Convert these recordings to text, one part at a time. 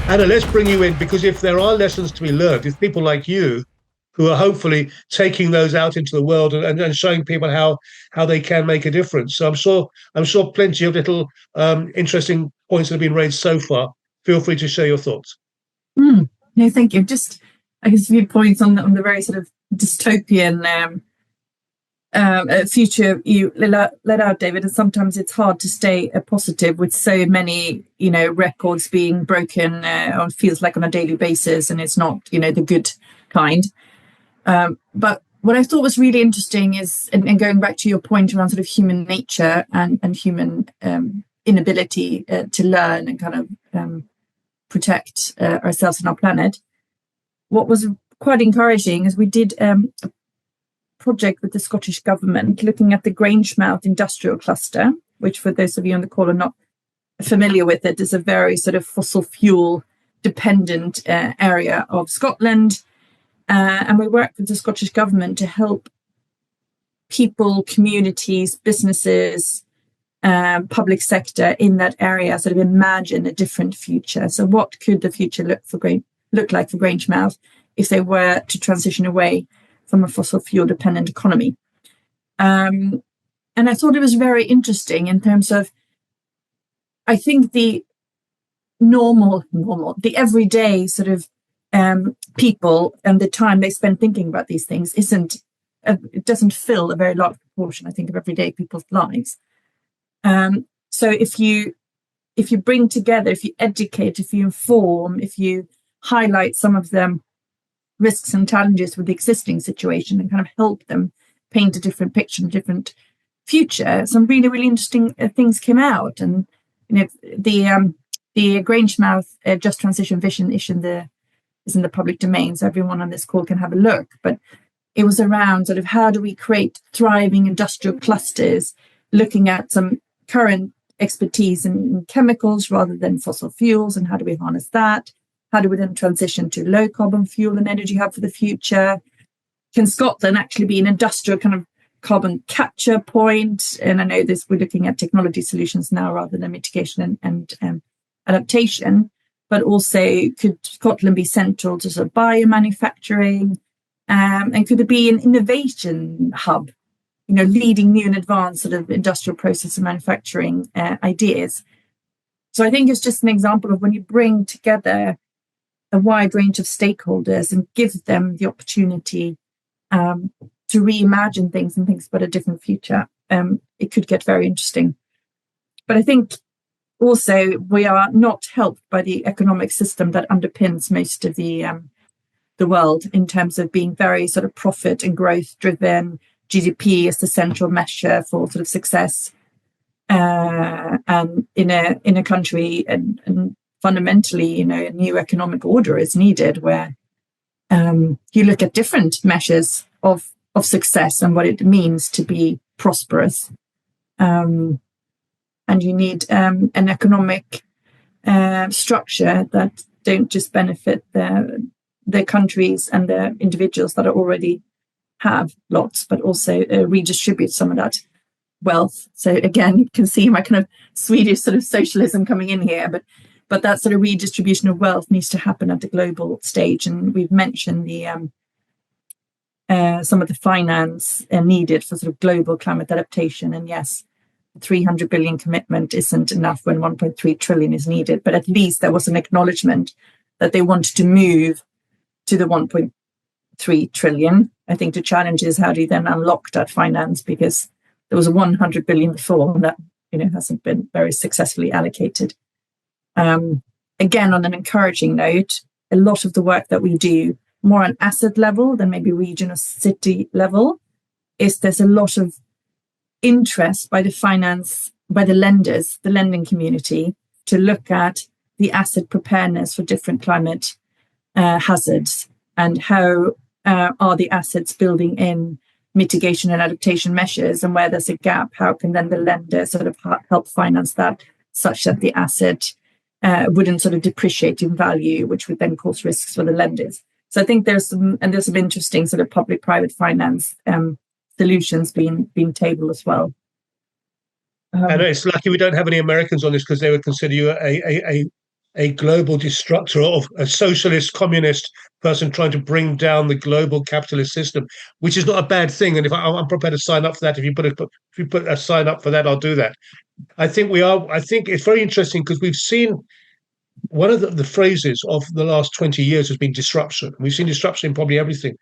Anna, let's bring you in, because if there are lessons to be learned, it's people like you who are hopefully taking those out into the world and showing people how they can make a difference. So I'm sure plenty of little interesting points that have been raised so far. Feel free to share your thoughts. No, thank you. Just, I guess, a few points on the very sort of dystopian future you let out, David. And sometimes it's hard to stay positive with so many, records being broken on feels like on a daily basis, and it's not, the good kind. But what I thought was really interesting is, and going back to your point around sort of human nature and human inability to learn and kind of protect ourselves and our planet. What was quite encouraging is we did a project with the Scottish Government looking at the Grangemouth industrial cluster, which for those of you on the call are not familiar with it, is a very sort of fossil fuel dependent area of Scotland. And we worked with the Scottish Government to help people, communities, businesses, public sector in that area sort of imagine a different future. So what could the future look like for Grangemouth if they were to transition away from a fossil fuel dependent economy? And I thought it was very interesting in terms of, I think the the everyday sort of people and the time they spend thinking about these things it doesn't fill a very large proportion, I think, of everyday people's lives. So if you bring together, if you educate, if you inform, if you highlight some of the risks and challenges with the existing situation and kind of help them paint a different picture, a different future, some really, really interesting things came out. And the Grangemouth Just Transition Vision is in the public domain, so everyone on this call can have a look. But it was around sort of how do we create thriving industrial clusters, looking at some current expertise in chemicals rather than fossil fuels, and how do we harness that? How do we then transition to low carbon fuel and energy hub for the future? Can Scotland actually be an industrial kind of carbon capture point? And I know we're looking at technology solutions now rather than mitigation and adaptation, but also could Scotland be central to sort of biomanufacturing? And could it be an innovation hub, leading new and advanced sort of industrial process and manufacturing ideas? So I think it's just an example of when you bring together a wide range of stakeholders and give them the opportunity to reimagine things and think about a different future, it could get very interesting. But I think also we are not helped by the economic system that underpins most of the world in terms of being very sort of profit and growth driven. GDP is the central measure for sort of success, and in a country, and fundamentally, a new economic order is needed where you look at different measures of success and what it means to be prosperous, and you need an economic structure that don't just benefit the countries and the individuals that are already have lots, but also redistribute some of that wealth. So again, you can see my kind of Swedish sort of socialism coming in here, but that sort of redistribution of wealth needs to happen at the global stage. And we've mentioned the some of the finance needed for sort of global climate adaptation. And yes, 300 billion commitment isn't enough when 1.3 trillion is needed, but at least there was an acknowledgement that they wanted to move to the 1.3 trillion. I think the challenge is how do you then unlock that finance, because there was a 100 billion before and that hasn't been very successfully allocated. Again, on an encouraging note, a lot of the work that we do more on asset level than maybe region or city level is there's a lot of interest by the lenders, the lending community, to look at the asset preparedness for different climate hazards, and how are the assets building in mitigation and adaptation measures, and where there's a gap, how can then the lender sort of help finance that such that the asset wouldn't sort of depreciate in value, which would then cause risks for the lenders. So I think there's some interesting sort of public-private finance solutions being tabled as well. I know it's lucky we don't have any Americans on this, because they would consider you a global destructor, of a socialist, communist person trying to bring down the global capitalist system, which is not a bad thing. And if I'm prepared to sign up for that, if you put a sign up for that, I'll do that. I think we are. I think it's very interesting because we've seen one of the phrases of the last 20 years has been disruption. We've seen disruption in probably everything.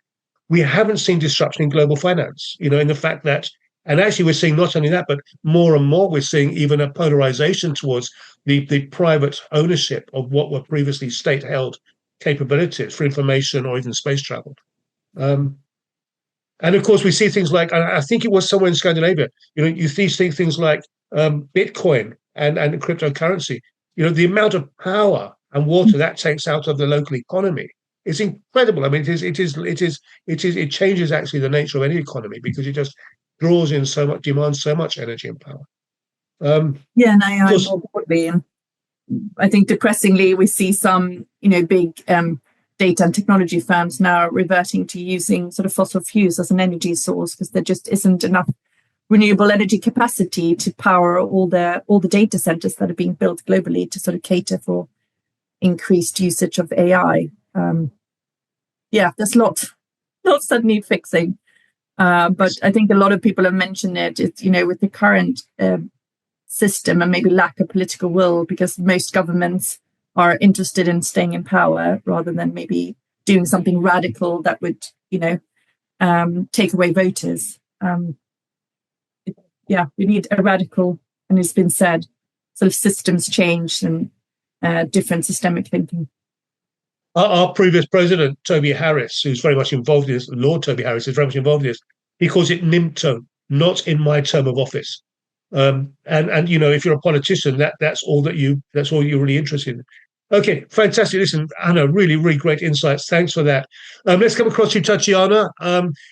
We haven't seen disruption in global finance, in the fact that, and actually we're seeing not only that, but more and more we're seeing even a polarization towards the private ownership of what were previously state-held capabilities for information or even space travel. Um, and of course, we see things like, I think it was somewhere in Scandinavia, you see things like Bitcoin and cryptocurrency. The amount of power and water that takes out of the local economy is incredible. I mean, it changes actually the nature of any economy because it just draws in so much, demands so much energy and power. Yeah, and I more broadly, and I think depressingly, we see some, big data and technology firms now reverting to using sort of fossil fuels as an energy source because there just isn't enough renewable energy capacity to power all the data centers that are being built globally to sort of cater for increased usage of AI. There's lots that need fixing. But I think a lot of people have mentioned it. It's, with the current system and maybe lack of political will, because most governments are interested in staying in power rather than maybe doing something radical that would, take away voters. We need a radical, and it's been said, sort of systems change and different systemic thinking. Our previous president, Toby Harris, who's very much involved in this, Lord Toby Harris is very much involved in this. He calls it NIMTO, not in my term of office. And if you're a politician, that's all you're really interested in. Okay, fantastic. Listen, Anna, really, really great insights. Thanks for that. Let's come across to Tatiana,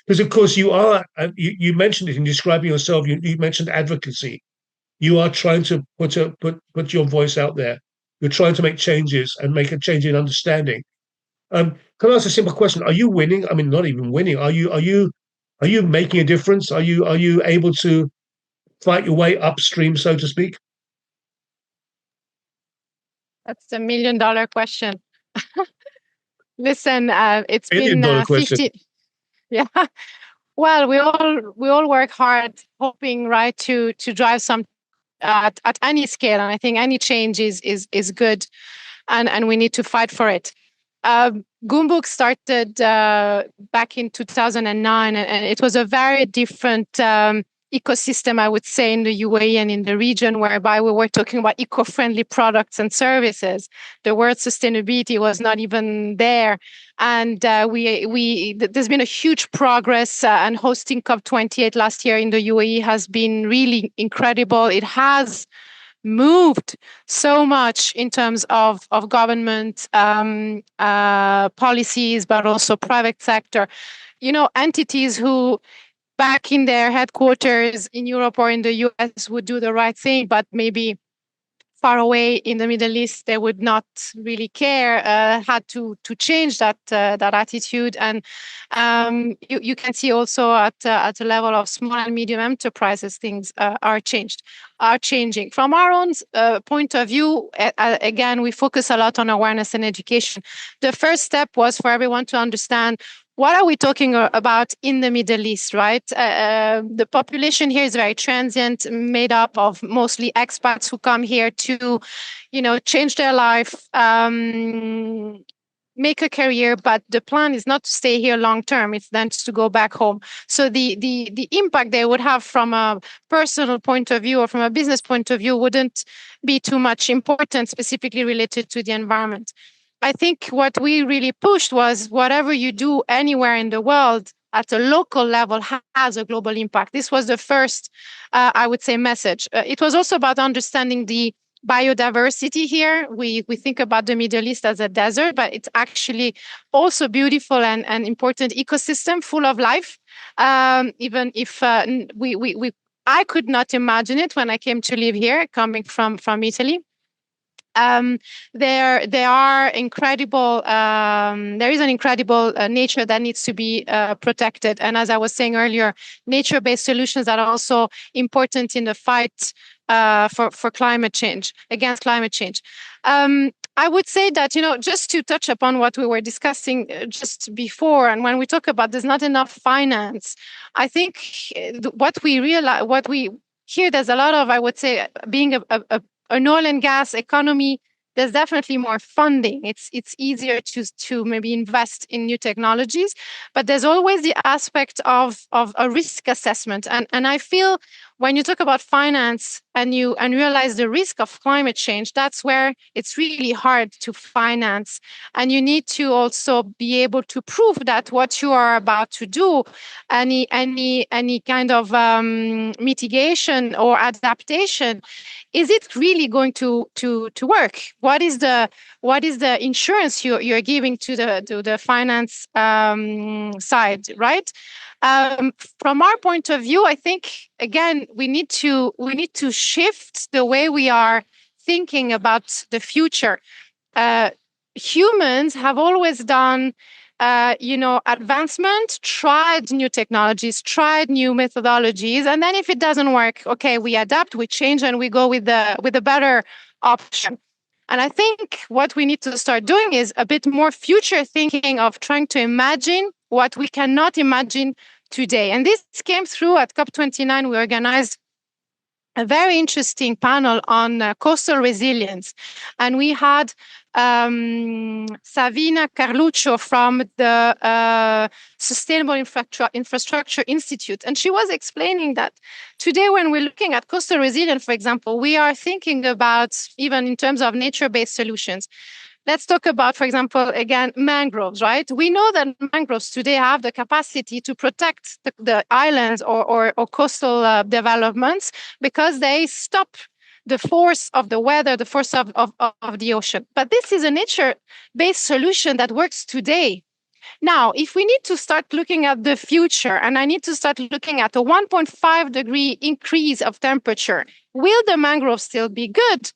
because of course you are. You mentioned it in describing yourself. You mentioned advocacy. You are trying to put your voice out there. You're trying to make changes and make a change in understanding. Can I ask a simple question? Are you winning? I mean, not even winning. Are you making a difference? Are you able to fight your way upstream, so to speak? That's $1 million question. Listen, it's been question. 50. Yeah. Well, we all work hard, hoping, right, to drive some at any scale, and I think any change is good, and we need to fight for it. Goombook started back in 2009, and it was a very different ecosystem, I would say, in the UAE and in the region, whereby we were talking about eco-friendly products and services. The word sustainability was not even there. And there's been a huge progress, and hosting COP28 last year in the UAE has been really incredible. It has moved so much in terms of government policies, but also private sector, entities who back in their headquarters in Europe or in the US would do the right thing, but maybe far away in the Middle East, they would not really care, had to change that attitude. And you can see also at the level of small and medium enterprises, things are changing. From our own point of view, again, we focus a lot on awareness and education. The first step was for everyone to understand, what are we talking about in the Middle East, right? The population here is very transient, made up of mostly expats who come here to, change their life, make a career, but the plan is not to stay here long term. It's then to go back home. So the impact they would have from a personal point of view or from a business point of view wouldn't be too much important, specifically related to the environment. I think what we really pushed was whatever you do anywhere in the world at a local level has a global impact. This was the first, I would say, message. It was also about understanding the biodiversity here. We think about the Middle East as a desert, but it's actually also beautiful and important ecosystem full of life. Even if I could not imagine it when I came to live here, coming from Italy. There are incredible. There is an incredible nature that needs to be protected, and as I was saying earlier, nature-based solutions that are also important in the fight for climate change, against climate change. I would say that, just to touch upon what we were discussing just before, and when we talk about there's not enough finance, I think what we realize, what we hear, there's a lot of, I would say, being an oil and gas economy, there's definitely more funding. It's easier to maybe invest in new technologies, but there's always the aspect of a risk assessment. And I feel when you talk about finance and you realize the risk of climate change, that's where it's really hard to finance. And you need to also be able to prove that what you are about to do, any kind of mitigation or adaptation, is it really going to work? What is the insurance you're giving to the finance side, right? From our point of view, I think again we need to shift the way we are thinking about the future. Humans have always done, advancement, tried new technologies, tried new methodologies, and then if it doesn't work, okay, we adapt, we change, and we go with the better option. And I think what we need to start doing is a bit more future thinking of trying to imagine what we cannot imagine today. And this came through at COP29. We organized a very interesting panel on coastal resilience. And we had Savina Carluccio from the Sustainable Infrastructure Institute. And she was explaining that today, when we're looking at coastal resilience, for example, we are thinking about, even in terms of nature-based solutions. Let's talk about, for example, again, mangroves, right? We know that mangroves today have the capacity to protect the islands or coastal developments because they stop the force of the weather, the force of the ocean. But this is a nature-based solution that works today. Now, if we need to start looking at the future, and I need to start looking at a 1.5 degree increase of temperature, will the mangrove still be good?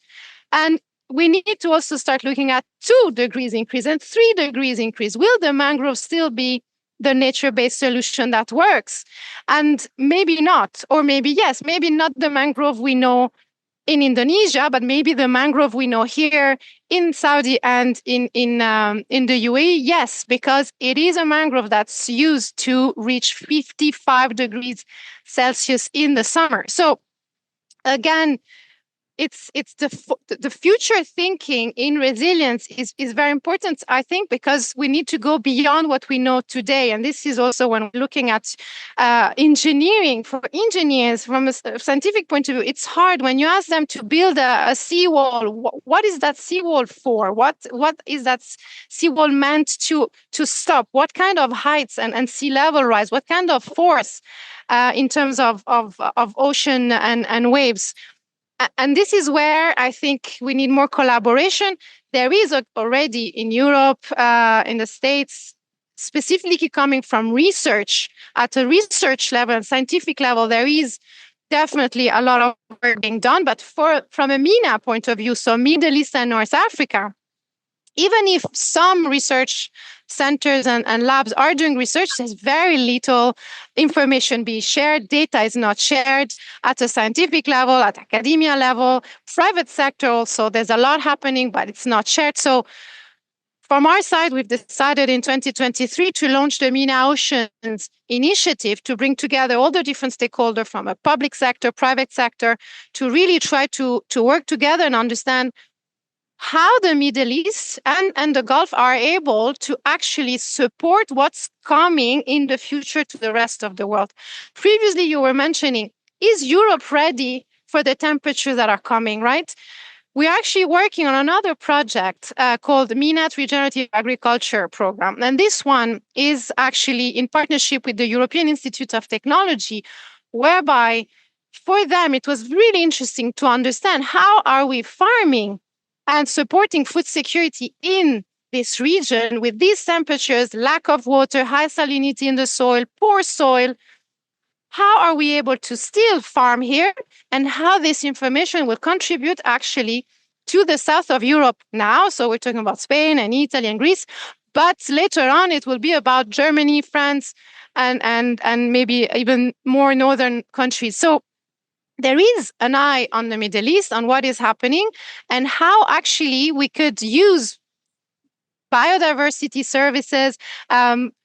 And we need to also start looking at 2 degrees increase and 3 degrees increase. Will the mangrove still be the nature-based solution that works? And maybe not, or maybe yes, maybe not the mangrove we know in Indonesia, but maybe the mangrove we know here in Saudi and in the UAE, yes, because it is a mangrove that's used to reach 55 degrees Celsius in the summer. So again, it's the future thinking in resilience is very important, I think, because we need to go beyond what we know today. And this is also when we're looking at engineering. For engineers, from a scientific point of view, it's hard when you ask them to build a seawall. What is that seawall for? What is that seawall meant to stop? What kind of heights and sea level rise? What kind of force in terms of ocean and waves? And this is where I think we need more collaboration. There is already in Europe, in the States, specifically coming from research, at a research level and scientific level, there is definitely a lot of work being done. But from a MENA point of view, so Middle East and North Africa, even if some research centers and labs are doing research, there's very little information being shared. Data is not shared at a scientific level, at academia level, private sector also. There's a lot happening, but it's not shared. So from our side, we've decided in 2023 to launch the MENA Oceans initiative to bring together all the different stakeholders from a public sector, private sector, to really try to work together and understand how the Middle East and the Gulf are able to actually support what's coming in the future to the rest of the world. Previously, you were mentioning, is Europe ready for the temperatures that are coming, right? We're actually working on another project called MENAT Regenerative Agriculture Program. And this one is actually in partnership with the European Institute of Technology, whereby for them, it was really interesting to understand how are we farming and supporting food security in this region with these temperatures, lack of water, high salinity in the soil, poor soil. How are we able to still farm here, and how this information will contribute actually to the south of Europe now? So we're talking about Spain and Italy and Greece, but later on it will be about Germany, France, and maybe even more northern countries. So there is an eye on the Middle East, on what is happening, and how actually we could use biodiversity services.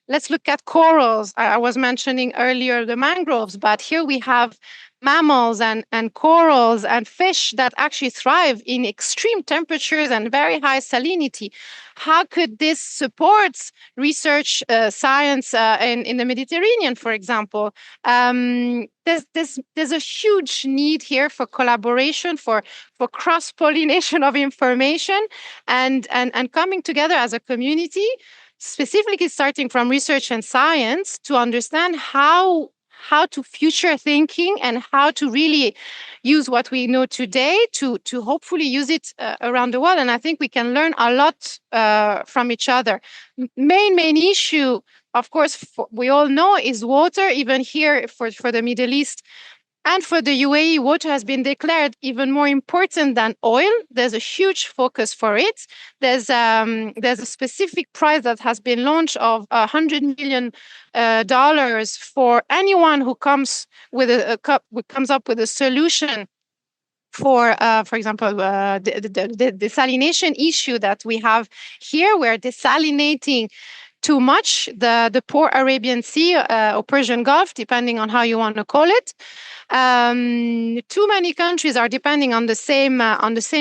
Let's look at corals. I was mentioning earlier the mangroves, but here we have mammals and corals and fish that actually thrive in extreme temperatures and very high salinity. How could this support research science in the Mediterranean, for example? There's a huge need here for collaboration, for cross-pollination of information, and coming together as a community, specifically starting from research and science, to understand how to future thinking and how to really use what we know today to hopefully use it around the world. And I think we can learn a lot from each other. Main issue, of course, we all know, is water. Even here for the Middle East and for the UAE, water has been declared even more important than oil. There's a huge focus for it. There's a specific prize that has been launched of $100 million for anyone who comes up with a solution for example, the desalination issue that we have here. We're desalinating too much the poor Arabian Sea or Persian Gulf, depending on how you want to call it. Too many countries are depending on the same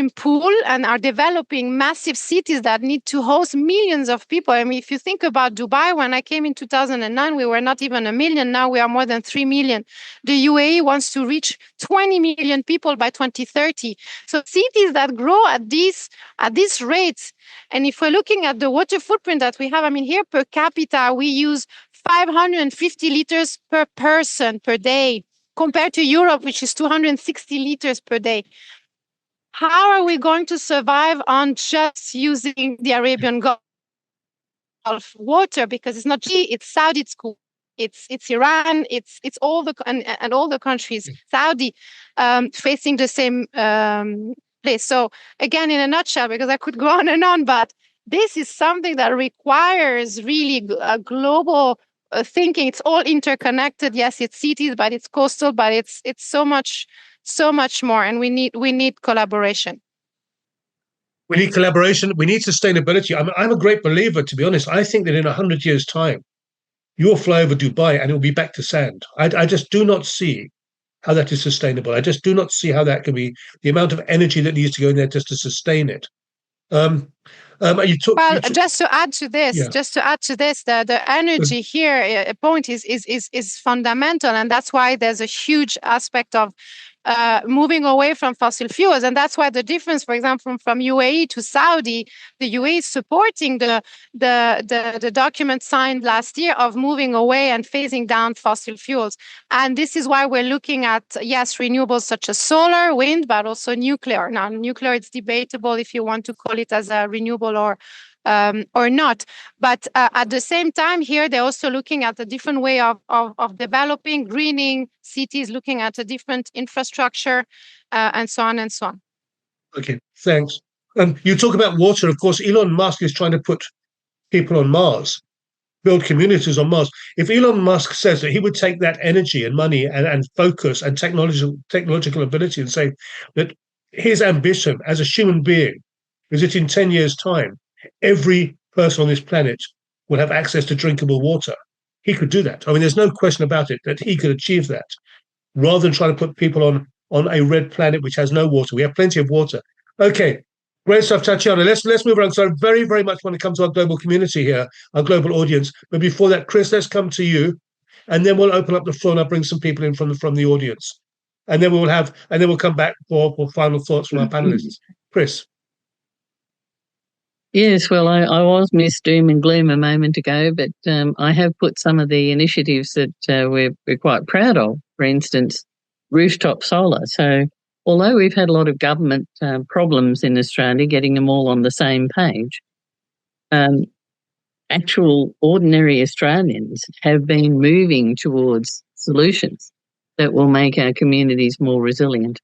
pool and are developing massive cities that need to host millions of people. I mean, if you think about Dubai, when I came in 2009, we were not even 1 million. Now we are more than 3 million. The UAE wants to reach 20 million people by 2030. So cities that grow at this rate. And if we're looking at the water footprint that we have, I mean, here per capita, we use 550 liters per person per day, compared to Europe, which is 260 liters per day. How are we going to survive on just using the Arabian Gulf water? Because it's not it's Saudi, it's Iran, it's all and all the countries, Saudi, facing the same place. So again, in a nutshell, because I could go on and on, but this is something that requires really a global thinking. It's all interconnected. Yes, it's cities, but it's coastal, but it's so much more, and we need collaboration. We need collaboration. We need sustainability. I'm a great believer, to be honest. I think that in 100 years' time, you'll fly over Dubai and it'll be back to sand. I just do not see how that is sustainable. I just do not see how that can be, the amount of energy that needs to go in there just to sustain it. Just to add to this, the energy here point is fundamental, and that's why there's a huge aspect of moving away from fossil fuels. And that's why the difference, for example, from UAE to Saudi, the UAE is supporting the document signed last year of moving away and phasing down fossil fuels. And this is why we're looking at, yes, renewables such as solar, wind, but also nuclear. Now, nuclear, it's debatable if you want to call it as a renewable or not. But at the same time, here they're also looking at a different way of developing, greening cities, looking at a different infrastructure, and so on and so on. Okay, thanks. You talk about water. Of course, Elon Musk is trying to put people on Mars, build communities on Mars. If Elon Musk says that he would take that energy and money and focus and technological ability and say that his ambition as a human being is that in 10 years' time, every person on this planet will have access to drinkable water. He could do that. I mean, there's no question about it that he could achieve that, rather than trying to put people on a red planet which has no water. We have plenty of water. Okay, great stuff, Tatiana. Let's move around. So I very, very much want to come to our global community here, our global audience. But before that, Chris, let's come to you, and then we'll open up the floor and I'll bring some people in from the audience, and then we'll come back for final thoughts from our panelists. Chris. Yes, well, I was Miss Doom and Gloom a moment ago, but I have put some of the initiatives that we're quite proud of, for instance, rooftop solar. So although we've had a lot of government problems in Australia getting them all on the same page, actual ordinary Australians have been moving towards solutions that will make our communities more resilient.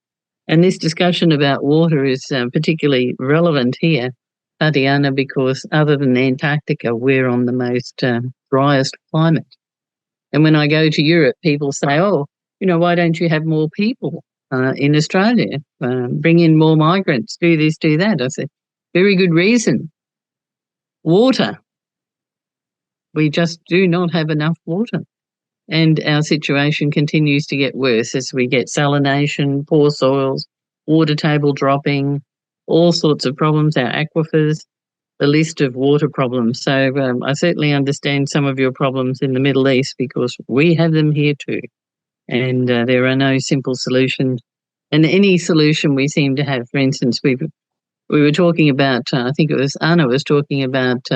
And this discussion about water is particularly relevant here, Tatiana, because other than Antarctica, we're on the most driest climate. And when I go to Europe, people say, oh, why don't you have more people in Australia. Bring in more migrants, do this, do that. I said, very good reason. Water. We just do not have enough water. And our situation continues to get worse as we get salination, poor soils, water table dropping, all sorts of problems, our aquifers, the list of water problems. So I certainly understand some of your problems in the Middle East because we have them here too. And there are no simple solutions. And any solution we seem to have, for instance, we were talking about, I think it was Anna was talking about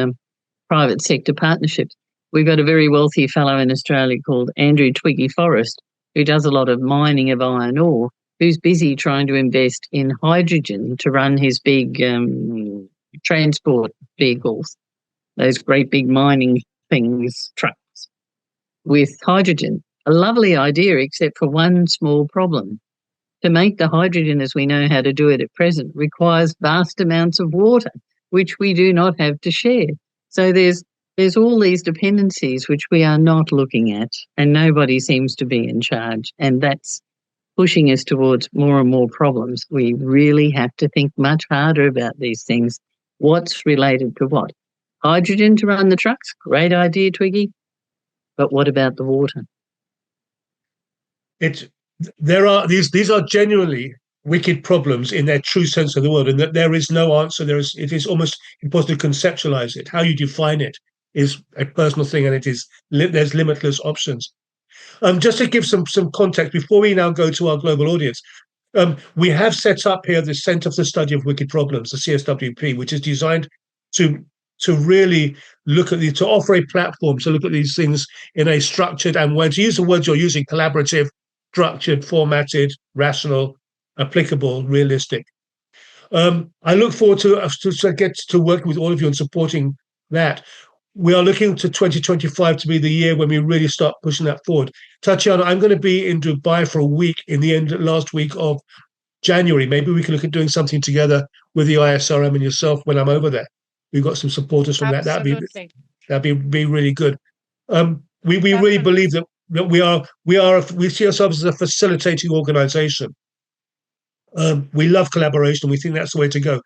private sector partnerships. We've got a very wealthy fellow in Australia called Andrew Twiggy Forrest, who does a lot of mining of iron ore, who's busy trying to invest in hydrogen to run his big transport vehicles, those great big mining things, trucks, with hydrogen. A lovely idea, except for one small problem. To make the hydrogen as we know how to do it at present requires vast amounts of water, which we do not have to share. So there's all these dependencies which we are not looking at, and nobody seems to be in charge. And that's pushing us towards more and more problems. We really have to think much harder about these things. What's related to what? Hydrogen to run the trucks? Great idea, Twiggy. But what about the water? These are genuinely wicked problems in their true sense of the word, and that there is no answer. It is almost impossible to conceptualize it. How you define it is a personal thing, and there's limitless options. Just to give some context before we now go to our global audience, we have set up here the Centre for the Study of Wicked Problems, the CSWP, which is designed to really look at to offer a platform to look at these things in a structured and, to use the words you're using, collaborative, structured, formatted, rational, applicable, realistic. I look forward to get to working with all of you and supporting that. We are looking to 2025 to be the year when we really start pushing that forward. Tatiana, I'm going to be in Dubai for a week in the last week of January. Maybe we can look at doing something together with the ISRM and yourself when I'm over there. We've got some supporters from that. That'd be really good. We really believe that we see ourselves as a facilitating organization. We love collaboration. We think that's the way to go.